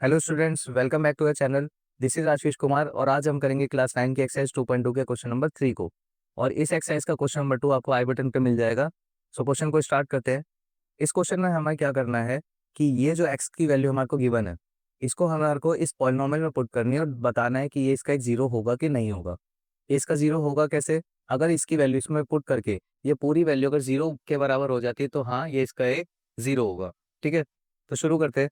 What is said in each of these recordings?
Hello students, welcome back to the channel. This is Ashish Kumar और आज हम करेंगे क्लास 9 की एक्सरसाइज 2.2 के क्वेश्चन नंबर 3 को। और इस एक्सरसाइज का क्वेश्चन नंबर 2 आपको आई बटन पे मिल जाएगा। सो क्वेश्चन को स्टार्ट करते हैं। इस क्वेश्चन में हमें क्या करना है कि ये जो एक्स की वैल्यू हमारे को गिवन है, इसको हमारे को इस पॉलिनोमियल में पुट करनी है और बताना है कि ये इसका एक जीरो होगा कि नहीं होगा। इसका जीरो होगा कैसे? अगर इसकी वैल्यू इसमें पुट करके ये पूरी वैल्यू अगर जीरो के बराबर हो जाती है तो हाँ, ये इसका एक जीरो होगा। ठीक है, तो शुरू करते हैं।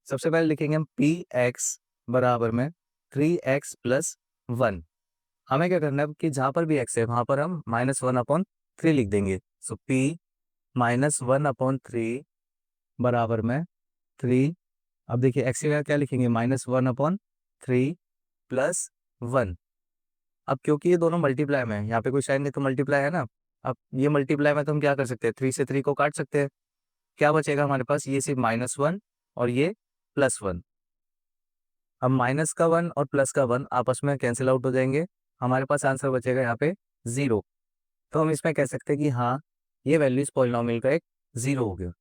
सबसे पहले लिखेंगे हम पी एक्स बराबर में 3x+1। हमें क्या करना है कि जहां पर भी x है वहां पर हम -1/3 लिख देंगे। सो p -1/3 बराबर में 3। अब देखिए x की जगह क्या लिखेंगे, -1/3 प्लस 1। अब क्योंकि ये दोनों मल्टीप्लाई में है, यहाँ पे कोई साइन नहीं तो मल्टीप्लाई है ना। अब ये मल्टीप्लाई में तो हम क्या कर सकते हैं, 3 से 3 को काट सकते हैं। क्या बचेगा हमारे पास, ये सिर्फ -1 और ये +1। अब माइनस का 1 और प्लस का 1 आपस में कैंसिल आउट हो जाएंगे। हमारे पास आंसर बचेगा यहाँ पे 0। तो हम इसमें कह सकते हैं कि हाँ, ये वैल्यू इस पॉलिनोमियल का एक जीरो हो गया।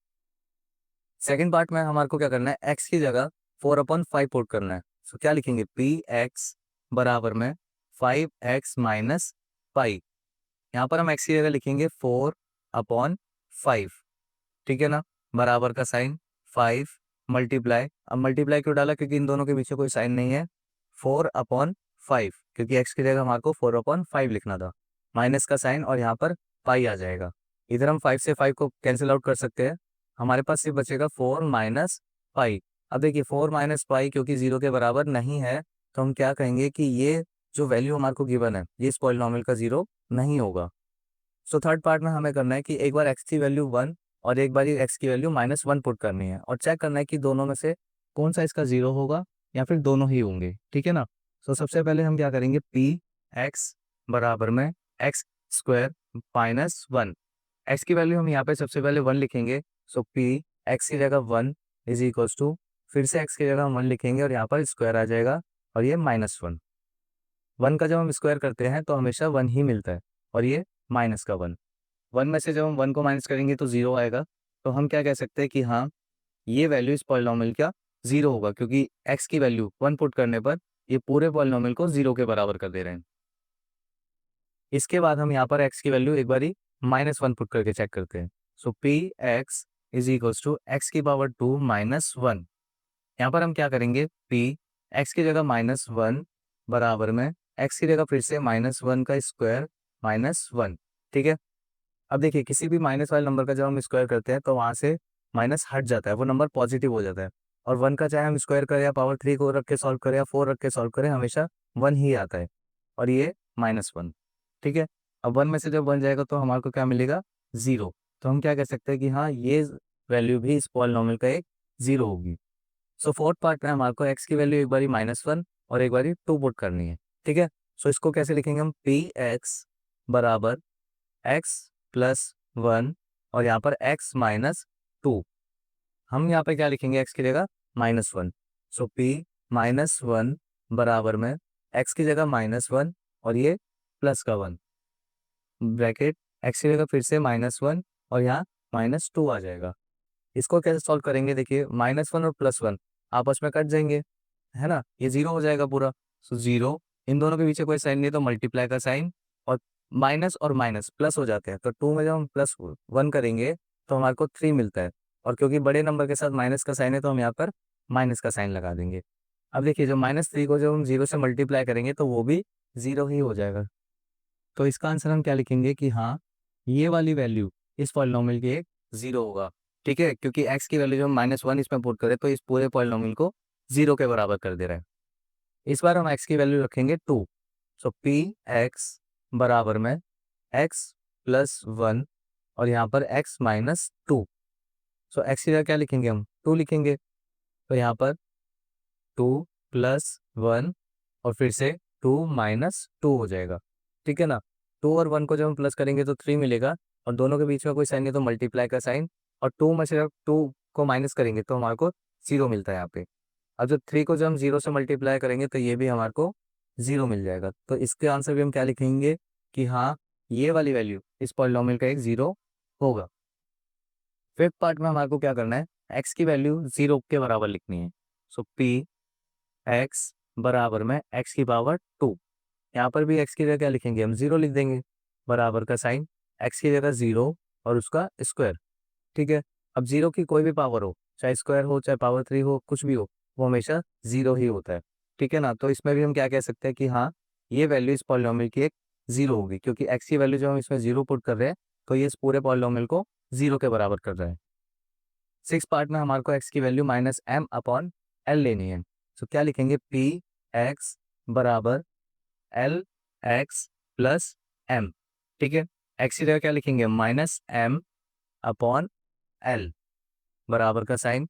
सेकंड पार्ट में हमारे को क्या करना है, x की जगह 4/5 पुट करना है। सो क्या लिखेंगे, पी एक्स बराबर में 5x माइनस पाई। यहाँ पर हम x की जगह लिखेंगे 4/5। ठीक है ना, बराबर का साइन 5 मल्टीप्लाई। अब मल्टीप्लाई क्यों डाला, क्योंकि इन दोनों के पीछे कोई साइन नहीं है। 4/5 क्योंकि x की जगह हमारे को 4/5 लिखना था, माइनस का साइन और यहाँ पर पाई आ जाएगा। इधर हम 5 से 5 को कैंसिल आउट कर सकते हैं। हमारे पास सिर्फ बचेगा 4 माइनस पाई। अब देखिए 4 माइनस पाई क्योंकि जीरो के बराबर नहीं है, तो हम क्या कहेंगे कि ये जो वैल्यू हमारे को गिवन है ये इस पॉलिनोमियल का जीरो नहीं होगा। सो थर्ड पार्ट में हमें करना है कि एक बार x की वैल्यू 1 और एक बार x की वैल्यू -1 पुट करनी है और चेक करना है कि दोनों में से कौन सा इसका जीरो होगा या फिर दोनों ही होंगे। ठीक है ना। सो सबसे पहले हम क्या करेंगे, पी एक्स बराबर में x² -1। x की वैल्यू हम यहाँ पे सबसे पहले 1 लिखेंगे। सो पी एक्स की जगह 1 इज इक्वल्स टू, फिर से x की जगह हम 1 लिखेंगे और यहाँ पर स्क्वायर आ जाएगा और ये -1। 1 का जब हम स्क्वायर करते हैं तो हमेशा 1 ही मिलता है और ये माइनस का 1। 1 में से जब हम 1 को माइनस करेंगे तो 0 आएगा। तो हम क्या कह सकते हैं कि हाँ, ये वैल्यू इस पॉलिनोमियल का 0 होगा क्योंकि x की वैल्यू 1 पुट करने पर ये पूरे पॉलिनोमियल को 0 के बराबर कर दे रहे हैं। इसके बाद हम यहाँ पर x की वैल्यू एक बारी -1 पुट करके चेक करते हैं। So P X is equals to x⁻2 -1। यहाँ पर हम क्या करेंगे, p x की जगह -1 बराबर में x की जगह फिर से -1 का स्क्वायर -1। ठीक है। अब देखिए किसी भी माइनस वाले नंबर का जब हम स्क्वायर करते हैं तो वहाँ से माइनस हट जाता है, वो नंबर पॉजिटिव हो जाता है। और 1 का चाहे हम स्क्वायर करें या पावर 3 को रख के सॉल्व करें या 4 रख के सॉल्व करें, हमेशा 1 ही आता है और ये -1। ठीक है। अब 1 में से जब 1 जाएगा तो हमारे को क्या मिलेगा, 0। तो हम क्या कह सकते हैं कि हाँ, ये वैल्यू भी इस पॉलिनोमियल का एक जीरो होगी। सो फोर्थ पार्ट में हमारे को x की वैल्यू एक बारी -1 और एक बारी 2 पुट करनी है। ठीक है। सो इसको कैसे लिखेंगे हम, पी एक्स बराबर x+1 और यहाँ पर x-2। हम यहाँ पे क्या लिखेंगे, x की जगह -1। सो p -1 बराबर में x की जगह -1 और ये प्लस का 1 ब्रैकेट, x की जगह फिर से -1 और यहाँ -2 आ जाएगा। इसको कैसे सॉल्व करेंगे, देखिए -1 और +1 आपस में कट जाएंगे, है ना, ये 0 हो जाएगा पूरा। सो 0, इन दोनों के पीछे कोई साइन नहीं तो मल्टीप्लाई का साइन और माइनस और माइनस प्लस हो जाते हैं। तो 2 में जब हम +1 करेंगे तो हमारे को 3 मिलता है और क्योंकि बड़े नंबर के साथ माइनस का साइन है तो हम यहाँ पर माइनस का साइन लगा देंगे। अब देखिए जो -3 को जब हम 0 से मल्टीप्लाई करेंगे तो वो भी 0 ही हो जाएगा। तो इसका आंसर हम क्या लिखेंगे कि हाँ, ये वाली वैल्यू इस पॉलिनोमियल की एक 0 होगा। ठीक है, क्योंकि x की वैल्यू जब हम -1 इसमें पुट करें तो इस पूरे पॉलिनोमियल को 0 के बराबर कर दे रहा है। इस बार हम x की वैल्यू रखेंगे 2। सो पी एक्स बराबर में x+1 और यहाँ पर x-2। सो x की जगह क्या लिखेंगे, हम 2 लिखेंगे। तो यहाँ पर 2+1 और फिर से 2-2 हो जाएगा। ठीक है ना। 2 और 1 को जब हम प्लस करेंगे तो 3 मिलेगा और दोनों के बीच में कोई साइन नहीं तो मल्टीप्लाई का साइन, और 2 में से जब 2 को माइनस करेंगे तो हमारे को 0 मिलता है यहाँ पे। अब जो 3 को जब हम 0 से मल्टीप्लाई करेंगे तो ये भी हमारे को 0 मिल जाएगा। तो इसके आंसर भी हम क्या लिखेंगे कि हाँ, ये वाली वैल्यू इस पॉलिनोमियल का एक 0 होगा। फिफ्थ पार्ट में हमारे को क्या करना है, x की वैल्यू 0 के बराबर लिखनी है। सो पी एक्स बराबर में एक्स की पावर 2। यहाँ पर भी एक्स की जगह क्या लिखेंगे, हम 0 लिख देंगे, बराबर का साइन, एक्स की जगह 0 और उसका स्क्वायर। ठीक है, अब 0 की कोई भी पावर हो, चाहे स्क्वायर हो चाहे पावर 3 हो, कुछ भी हो, वो हमेशा 0 ही होता है। ठीक है ना, तो इसमें भी हम क्या कह सकते हैं कि हाँ, ये वैल्यू इस पॉलिनोमियल की एक 0 होगी, क्योंकि एक्स की वैल्यू जब हम इसमें 0 पुट कर रहे हैं तो ये इस पूरे पॉलिनोमियल को 0 के बराबर कर रहा है। 6 पार्ट में हमारे को एक्स की वैल्यू -m/l लेनी है। तो क्या लिखेंगे, पी एक्स बराबर एल एक्स प्लस एम। ठीक है, एक्स की जगह क्या लिखेंगे, -m/l बराबर का साइन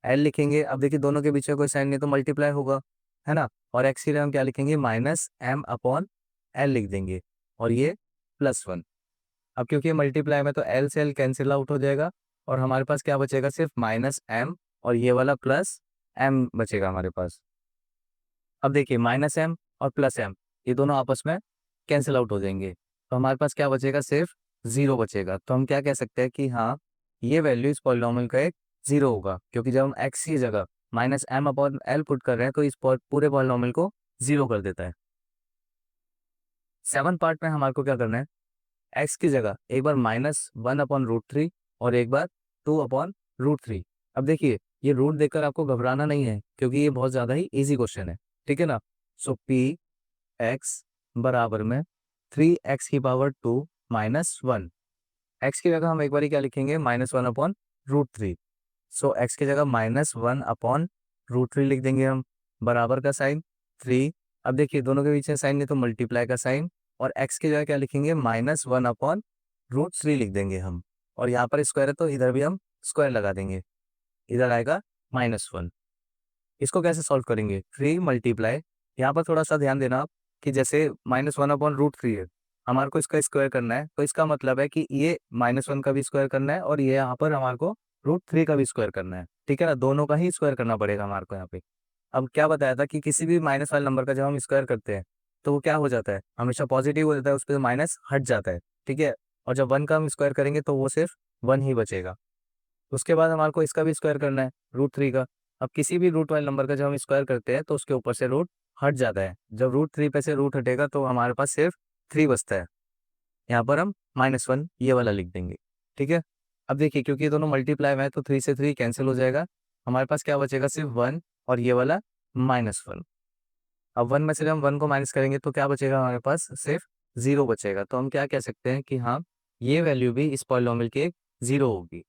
एल लिखेंगे। अब देखिए दोनों के बीच में कोई साइन नहीं तो मल्टीप्लाई होगा, है ना। और एक्स की जगह हम क्या लिखेंगे, -m/l लिख देंगे और ये +1। अब क्योंकि ये मल्टीप्लाई में तो एल से एल कैंसिल आउट हो जाएगा और हमारे पास क्या बचेगा, सिर्फ -m और ये वाला +m बचेगा हमारे पास। अब देखिए -m और +m ये दोनों आपस में कैंसिल आउट हो जाएंगे, तो हमारे पास क्या बचेगा, सिर्फ 0 बचेगा। तो हम क्या कह सकते हैं कि हाँ, ये वैल्यू इस पॉलिनोमियल का एक 0 होगा, क्योंकि जब हम x की जगह -m/l पुट कर रहे हैं तो इस पूरे पॉलिनोमियल को 0 कर देता है। 7 पार्ट में हमारे को क्या करना है, x की जगह एक बार -1/√3 और एक बार 2/√3। अब देखिए ये रूट देखकर आपको घबराना नहीं है, क्योंकि ये बहुत ज़्यादा ही इजी क्वेश्चन है। ठीक है ना, सो पी एक्स बराबर में 3x की पावर 2 -1। एक्स की जगह हम एक बार क्या लिखेंगे, -1/√3। सो एक्स की जगह -1/√3 लिख देंगे हम, बराबर का साइन 3। अब देखिए दोनों के बीच में साइन नहीं तो मल्टीप्लाई का साइन, और एक्स की जगह क्या लिखेंगे, -1/√3 लिख देंगे हम। और यहाँ पर स्क्वायर है तो इधर भी हम स्क्वायर लगा देंगे, इधर आएगा -1। इसको कैसे सॉल्व करेंगे, 3 मल्टीप्लाई, यहाँ पर थोड़ा सा ध्यान देना आप कि जैसे -1/√3 है, हमारे को इसका स्क्वायर करना है, तो इसका मतलब है कि ये -1 का भी स्क्वायर करना है और ये यहाँ पर हमारे को √3 का भी स्क्वायर करना है। ठीक है ना, दोनों का ही स्क्वायर करना पड़ेगा हमारे को यहाँ पे। अब क्या बताया था कि किसी भी माइनस वाले नंबर का जब हम स्क्वायर करते हैं तो वो क्या हो जाता है, हमेशा पॉजिटिव हो जाता है, उस पर माइनस हट जाता है। ठीक है, और जब 1 का हम स्क्वायर करेंगे तो वो सिर्फ 1 ही बचेगा। उसके बाद हमारे को इसका भी स्क्वायर करना है, √3 का। अब किसी भी रूट वाले नंबर का जब हम स्क्वायर करते हैं तो उसके ऊपर से रूट हट जाता है, जब √3 पे से रूट हटेगा तो हमारे पास सिर्फ 3 बचता है। यहाँ पर हम -1 ये वाला लिख देंगे। ठीक है, अब देखिए क्योंकि ये दोनों मल्टीप्लाई में है तो 3 से 3 कैंसिल हो जाएगा, हमारे पास क्या बचेगा, सिर्फ 1 और ये वाला -1। अब 1 में से जब हम 1 को माइनस करेंगे तो क्या बचेगा, हमारे पास सिर्फ 0 बचेगा। तो हम क्या कह सकते हैं कि हाँ, ये वैल्यू भी इस पॉलिनोमियल की एक 0 होगी।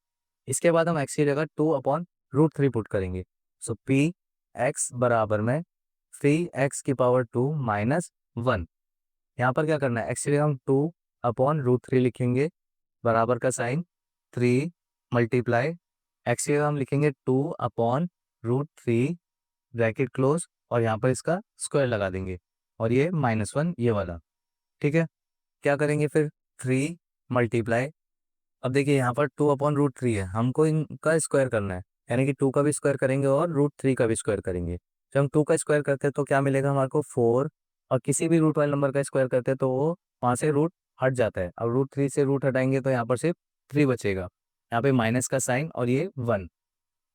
इसके बाद हम x की जगह 2/√3 पुट करेंगे। सो पी एक्स बराबर में 3x की पावर 2 -1। यहाँ पर क्या करना है, x की जगह हम 2/√3 लिखेंगे, बराबर का साइन 3 मल्टीप्लाई, x की जगह हम लिखेंगे 2/√3 ब्रैकेट क्लोज और यहाँ पर इसका स्क्वायर लगा देंगे और ये -1 ये वाला। ठीक है, क्या करेंगे फिर, 3 मल्टीप्लाई। अब देखिए यहाँ पर 2/√3 है, हमको इनका स्क्वायर करना है, यानी कि 2 का भी स्क्वायर करेंगे और √3 का भी स्क्वायर करेंगे। जब हम 2 का स्क्वायर करते हैं तो क्या मिलेगा हमारे को, 4। और किसी भी रूट वाले नंबर का स्क्वायर करते हैं तो वो वहाँ से रूट हट जाता है। अब √3 से रूट हटाएंगे तो यहाँ पर सिर्फ 3 बचेगा, यहाँ पे माइनस का साइन और ये 1।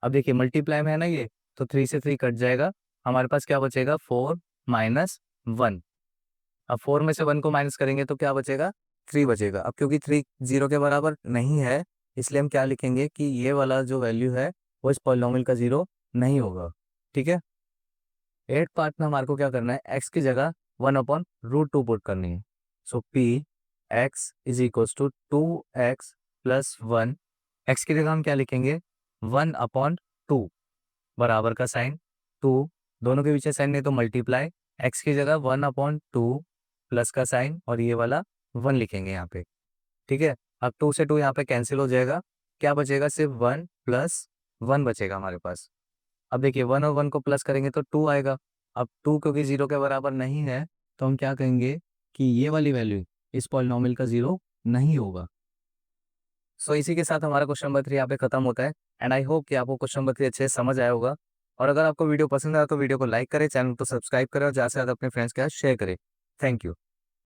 अब देखिए मल्टीप्लाई में है ना ये, तो 3 से 3 कट जाएगा, हमारे पास क्या बचेगा, 4 -1। अब 4 में से 1 को माइनस करेंगे तो क्या बचेगा, 3 बचेगा। अब क्योंकि 3 0 के बराबर नहीं है, इसलिए हम क्या लिखेंगे कि ये वाला जो वैल्यू है वो इस पॉलिनोमियल का 0 नहीं होगा। ठीक है, 8 पार्ट में हमारे को क्या करना है, x की जगह 1/√2 पुट करनी है। So P X is equals to 2x plus 1। X की जगह हम क्या लिखेंगे, 1/2 बराबर का साइन 2, दोनों के पीछे साइन नहीं तो मल्टीप्लाई, एक्स की जगह 1/2 प्लस का साइन और ये वाला 1 लिखेंगे यहाँ पे। ठीक है, अब 2 से 2 यहाँ पे कैंसिल हो जाएगा, क्या बचेगा, सिर्फ 1 + 1 बचेगा हमारे पास। अब देखिए 1 और 1 को प्लस करेंगे तो 2 आएगा। अब 2 क्योंकि 0 के बराबर नहीं है तो हम क्या कहेंगे कि ये वाली वैल्यू इस पॉलिनोमियल का 0 नहीं होगा। सो इसी के साथ हमारा क्वेश्चन नंबर 3 यहाँ पे खत्म होता है। एंड आई होप कि आपको क्वेश्चन नंबर 3 अच्छे से समझ आया होगा। और अगर आपको वीडियो पसंद आया तो वीडियो को लाइक करें, चैनल को सब्सक्राइब करें और ज़्यादा से ज़्यादा अपने फ्रेंड्स के साथ शेयर करें। Thank you.